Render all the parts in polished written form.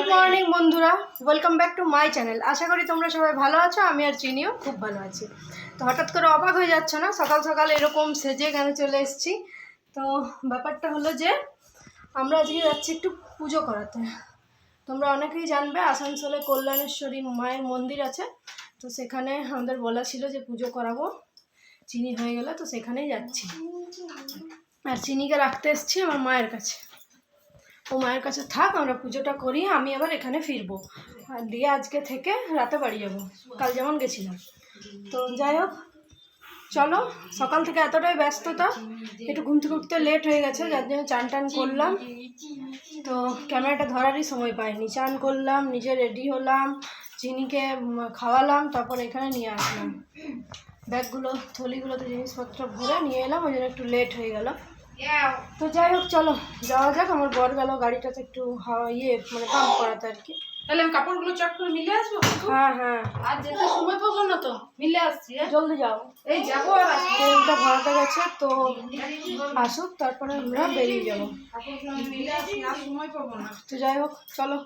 Good morning বন্ধুরা, welcome back to my channel. আশা করি তোমরা সবাই ভালো আছো। আমি আর চিনিও খুব ভালো আছি। তো হঠাৎ করে অবাক হয়ে যাচ্ছ না সকাল সকাল এরকম সেজে কেন চলে এসেছি? তো ব্যাপারটা হলো যে আমরা আজকে যাচ্ছি একটু পুজো করাতে। তোমরা অনেকেই জানবে আসানসোলে কল্যাণেশ্বরী মায়ের মন্দির আছে, তো সেখানে আমাদের বলা ছিল যে পুজো করাবো। চিনি হয়ে গেল, তো সেখানেই যাচ্ছি। আর চিনিকে রাখতে এসেছি আমার মায়ের কাছে। ও মায়ের কাছে থাক, আমরা পুজোটা করি, আমি আবার এখানে ফিরবো। আর দিয়ে আজকে থেকে রাতে বাড়ি যাব, কাল যেমন গেছিলাম। তো যাই হোক, চলো। সকাল থেকে এতটাই ব্যস্ততা, একটু ঘুম থেকে উঠতে লেট হয়ে গেছে, যার জন্য চান টান করলাম। তো ক্যামেরাটা ধরারই সময় পাইনি। চান করলাম, নিজে রেডি হলাম, চিনিকে খাওয়ালাম, তারপর এখানে নিয়ে আসলাম ব্যাগগুলো, থলিগুলোতে জিনিসপত্র ভরে নিয়ে এলাম, ওই জন্য একটু লেট হয়ে গেল। তো যাই হোক, চলো যাওয়া যাক। আমার বর গেল গাড়িটাতে একটু পাম্প করাতে আর কি। তাহলে আমি কাপড়গুলো চট করে মিলে আসবো। হ্যাঁ হ্যাঁ, আর যেতে সময় পাবো না তো, মিলে আসছি। জলদি যাও। এই যাবো আর ট্রেনটা ভরাতে গেছে, তো আসুক তারপরে আমরা বেরিয়ে যাবো। কাপড়গুলো আমি মিলে আসি, আর সময় পাবো না। তো যাই হোক, চলো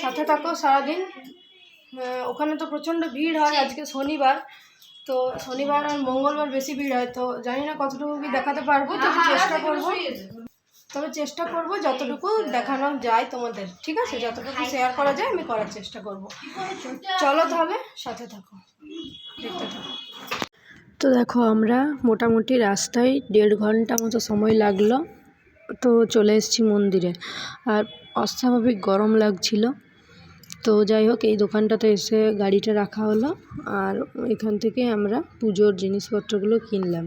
সাথে থাকো সারাদিন। ওখানে তো প্রচণ্ড ভিড় হয়। আজকে শনিবার, তো শনিবার আর মঙ্গলবার বেশি ভিড় হয়। তো জানি না কতটুকু কি দেখাতে পারবো, তবে চেষ্টা করবো যতটুকু দেখানো যায় তোমাদের। ঠিক আছে, যতটুকু শেয়ার করা যায় আমি করার চেষ্টা করব। চলো তাহলে সাথে থাকো, দেখতে থাকো। তো দেখো, আমরা মোটামুটি রাস্তায় 1.5 ঘন্টা মতো সময় লাগলো, তো চলে এসেছি মন্দিরে। আর অস্বাভাবিক গরম লাগছিল। তো যাই হোক, এই দোকানটাতে এসে গাড়িটা রাখা হলো, আর এখান থেকে আমরা পুজোর জিনিসপত্রগুলো কিনলাম।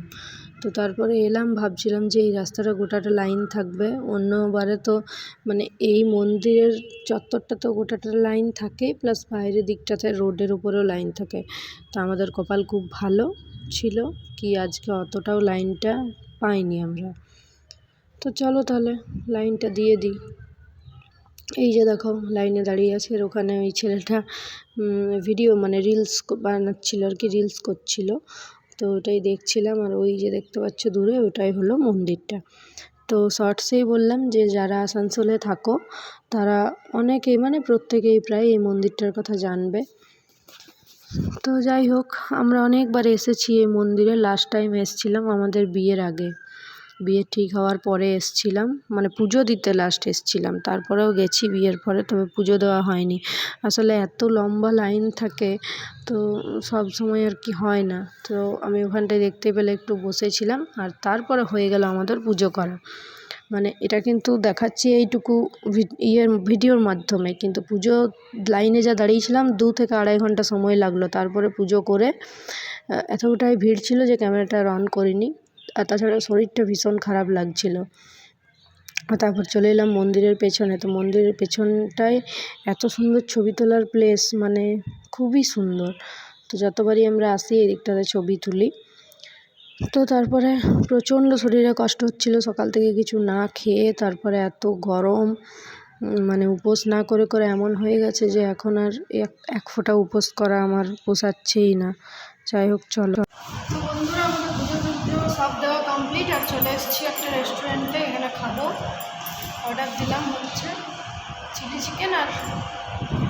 তো তারপরে এলাম, ভাবছিলাম যে এই রাস্তাটা গোটাটা লাইন থাকবে। অন্যবারে তো এই মন্দিরের চত্বরটা তো গোটাটা লাইন থাকে, প্লাস বাইরের দিকটাতে রোডের উপরেও লাইন থাকে। তো আমাদের কপাল খুব ভালো ছিল কি আজকে অতটাও লাইনটা পাইনি আমরা। তো চলো তাহলে লাইনটা দিয়ে দিই। এই যে দেখো, লাইনে দাঁড়িয়ে আছে। আর ওখানে ওই ছেলেটা ভিডিও রিলস বানাচ্ছিল আর কি, রিলস করছিল। তো ওটাই দেখছিলাম। আর ওই যে দেখতে পাচ্ছ দূরে, ওটাই হলো মন্দিরটা। তো শর্টসেই বললাম যে যারা আসানসোলে থাকো তারা অনেকেই প্রত্যেকেই প্রায় এই মন্দিরটার কথা জানবে। তো যাই হোক, আমরা অনেকবার এসেছি এই মন্দিরে। লাস্ট টাইম এসেছিলাম আমাদের বিয়ের আগে, বিয়ে ঠিক হওয়ার পরে এসেছিলাম, পুজো দিতে লাস্ট এসেছিলাম। তারপরেও গেছি বিয়ের পরে, তবে পুজো দেওয়া হয়নি। আসলে এত লম্বা লাইন থাকে, তো সব সময় আর কি হয় না। তো আমি ওখানটায় দেখতে পেলে একটু বসেছিলাম, আর তারপরে হয়ে গেল আমাদের পুজো করা। এটা কিন্তু দেখাচ্ছি এইটুকু ভিডিওর মাধ্যমে, কিন্তু পুজো লাইনে যা দাঁড়িয়েছিলাম 2 থেকে 2.5 ঘন্টা সময় লাগলো। তারপরে পুজো করে এতটাই ভিড় ছিল যে ক্যামেরাটা অন করিনি। আর তাছাড়া শরীরটা ভীষণ খারাপ লাগছিল। তারপর চলে এলাম মন্দিরের পেছনে। তো মন্দিরের পেছনটায় এত সুন্দর ছবি তোলার প্লেস, খুবই সুন্দর। তো যতবারই আমরা আসি এই দিকটাতে ছবি তুলি। তো তারপরে প্রচণ্ড শরীরে কষ্ট হচ্ছিল সকাল থেকে কিছু না খেয়ে। তারপরে এত গরম, উপোস না করে করে এমন হয়ে গেছে যে এখন আর এক ফোঁটা উপোস করা আমার পোষাচ্ছেই না। যাই হোক, চলো। তো বন্ধুরা, আমাদের পুজো সব দেওয়া কমপ্লিট, আর চলে এসেছি একটা রেস্টুরেন্টে। এখানে খাবো। অর্ডার দিলাম হচ্ছে চিলি চিকেন আর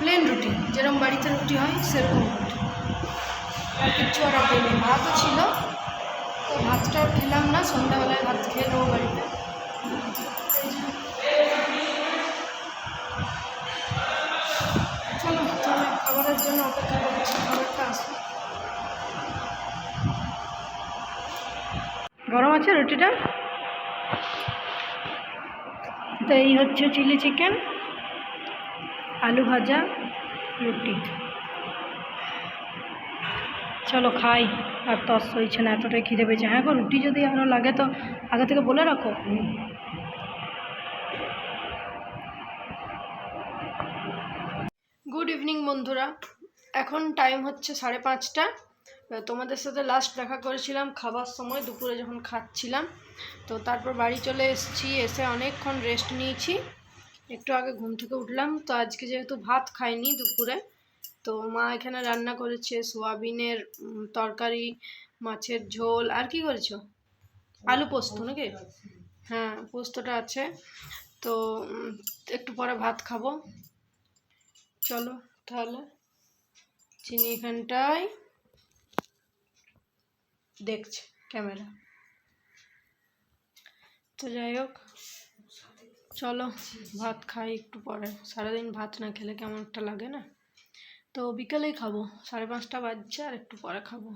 প্লেন রুটি, যেরকম বাড়িতে রুটি হয় সেরকম রুটি। আর কিচ্ছু অর্ডার দিইনি। ভাতও ছিল, তো ভাতটা খেলাম না, সন্ধ্যাবেলায় ভাত খেয়ে নেবো বাড়িতে। চলো তাহলে খাবারের জন্য অপেক্ষা করছি, খাবারটা আসবে। গরম আছে রুটিটা। তো এই হচ্ছে চিলি চিকেন, আলু ভাজা, রুটি। চলো খাই, আর তস হয়েছে না, এতটাই খিদে পেয়েছে। হ্যাঁ গো, রুটি যদি আরও লাগে তো আগে থেকে বলে রাখো। গুড ইভিনিং বন্ধুরা, এখন টাইম হচ্ছে 5:30। তোমাদের সাথে লাস্ট দেখা করেছিলাম খাবার সময়, দুপুরে যখন খাচ্ছিলাম। তো তারপর বাড়ি চলে এসেছি। এসে অনেকক্ষণ রেস্ট নিয়েছি, একটু আগে ঘুম থেকে উঠলাম। তো আজকে যেহেতু ভাত খাইনি দুপুরে, তো মা এখানে রান্না করেছে সোয়াবিনের তরকারি, মাছের ঝোল। আর কি করেছো? আলু পোস্ত নাকি? হ্যাঁ, পোস্তটা আছে। তো একটু পরে ভাত খাবো। চলো তাহলে চিনি এখানটায় দেখছে ক্যামেরা। তো যাই হোক চলো ভাত খাই একটু পরে, সারাদিন ভাত না খেলে কেমন একটা লাগে না। তো বিকেলেই খাবো, 5:30 বাজছে, আর একটু পরে খাবো।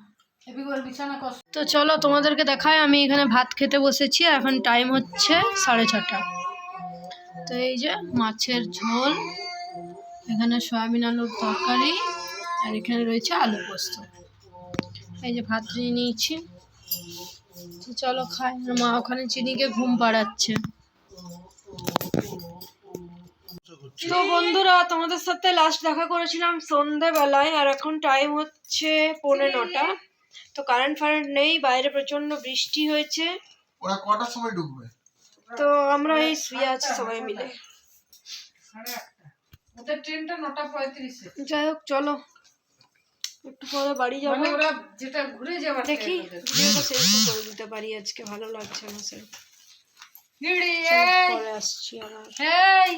বিছানা কর। তো চলো তোমাদেরকে দেখায়, আমি এখানে ভাত খেতে বসেছি, আর এখন টাইম হচ্ছে 6:30। তো এই যে মাছের ঝোল, এখানে সয়াবিন আলুর তরকারি, আর এখানে রয়েছে আলু পোস্ত। এই যে ভাত নিয়ে নিয়েছি, তো চলো খাই। আর মা ওখানে চিনিকে ঘুম পাড়াচ্ছে। তো বন্ধুরা, তোমাদের সাথে লাস্ট দেখা করেছিলাম সন্ধ্যেবেলায়, আর এখন টাইম হচ্ছে 9:15। তো কারেন্ট নেই, বাইরে প্রচন্ড বৃষ্টি হয়েছে। ওরা কটার সময় ঢুকবে? তো আমরা এই শুয়ে আছি সবাই মিলে। 8:30 ওদের ট্রেনটা 9:35-এ। যাই হোক চলো একটু পরে বাড়ি যাবো। মানে ওরা যেটা ঘুরে যাবার দেখি ট্রেন ওদের। ভিডিওটা শেষ করে দিতে পারি আজকে, ভালো লাগছে না স্যার। এই পরে আসছি আবার। এই